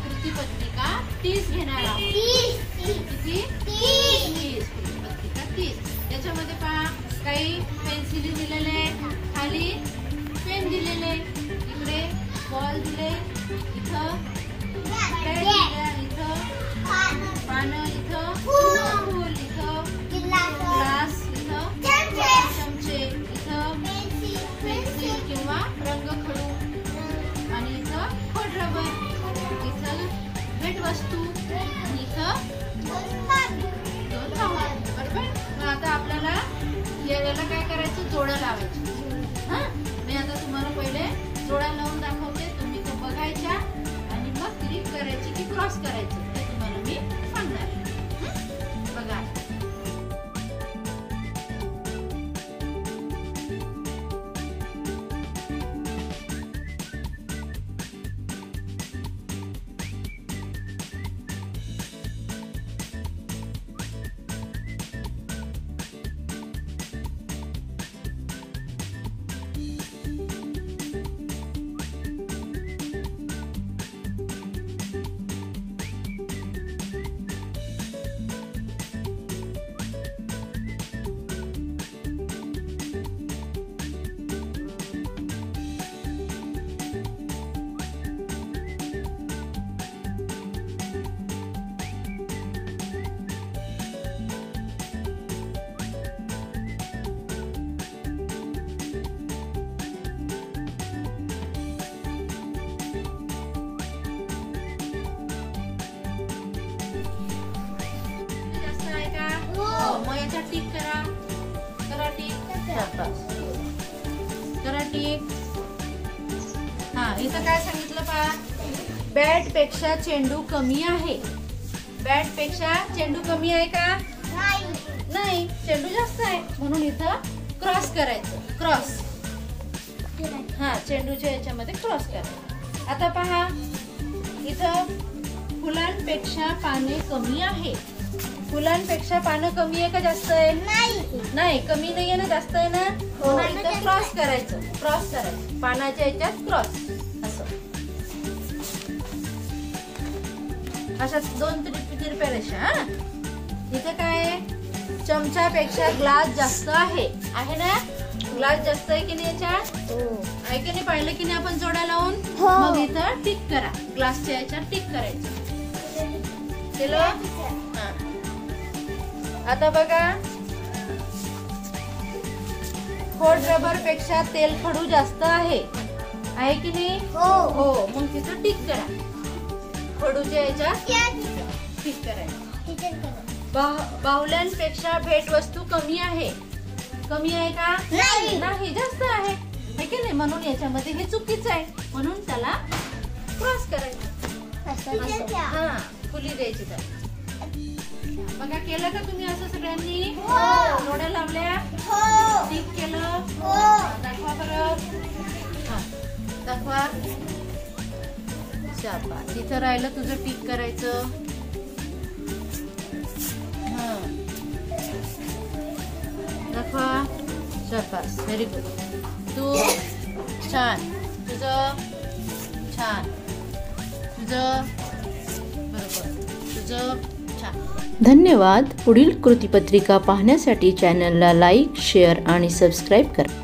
कृतीपत्रिका 30 घेणार आहोत. 30 कृतीपत्रिका 30. त्याच्यामध्ये पहा काही पेन्सिली दिलेले, खाली पेन दिलेले, इकडे बॉल दिले, इथं पानं, इथं फूल, इथं ग्लास, इथं चमचे, इथं पेन्सिल किंवा रंगखडू, आणि इथं खोडरबर, इथं भेटवस्तू, आणि इथं दोन तहान. बरोबर. मग आता आपल्याला याला काय करायचं, जोड्या लावायची. हा, मी आता तुम्हाला पहिले जोड्या लावून दाखवते, तुम्ही तो बघायच्या आणि मग क्लिक करायची की क्रॉस करायचं ते तुम्हाला मी सांगणार आहे. बघा. मग याचा टिक करा टिक, करा टिक. हा, इथं काय सांगितलं पहा, बॅट पेक्षा चेंडू कमी आहे. बॅट पेक्षा चेंडू कमी आहे का? नाही, चेंडू जास्त आहे, म्हणून इथं क्रॉस करायचं. क्रॉस. हा, चेंडूच्या याच्यामध्ये क्रॉस करा. आता पहा, इथं फुलांपेक्षा पाने कमी आहे. फुलांपेक्षा पानं कमी आहे का जास्त आहे? नाही, कमी नाहीये ना, जास्त आहे ना. इथं क्रॉस करायचं. पानाच्या याच्यात क्रॉस, असं. अशा 2 तिरप्या रेषा. हा, इथं काय आहे, चमचापेक्षा ग्लास जास्त आहे. आहे ना, ग्लास जास्त आहे की नाही याच्यात? आहे की नाही? पाहिलं की नाही आपण जोड्या लावून? मग इथं टिक करा, ग्लासच्या याच्यात टिक करायचं. केलं? आता बघा, खोडरबर पेक्षा तेलखडू जास्त आहे. आहे की नाही? हो. मग तिथं टिक करा. खडूच्या याच्यात टिक करायचं. बाहुल्यांपेक्षा भेटवस्तू कमी आहे. कमी आहे का? नाही, जास्त आहे. आहे की नाही? म्हणून याच्यामध्ये हे चुकीचं आहे, म्हणून त्याला क्रॉस करायचं. हा, फुली द्यायची त्याला. बघा, केलं का तुम्ही असं सगळ्यांनी? जोड्या लावल्या? टिक केलं? दाखवा बरं. हा, दाखवा. शाबास. इथं राहिलं तुझं टिक करायचं. हा, दाखवा. शाबास, व्हेरी गुड. तू छान, तुझं छान, तुझं बरोबर, तुझं छान. धन्यवाद. पुढील कृतीपत्रिका पाहण्यासाठी चॅनलला लाईक, शेअर आणि सबस्क्राईब करा.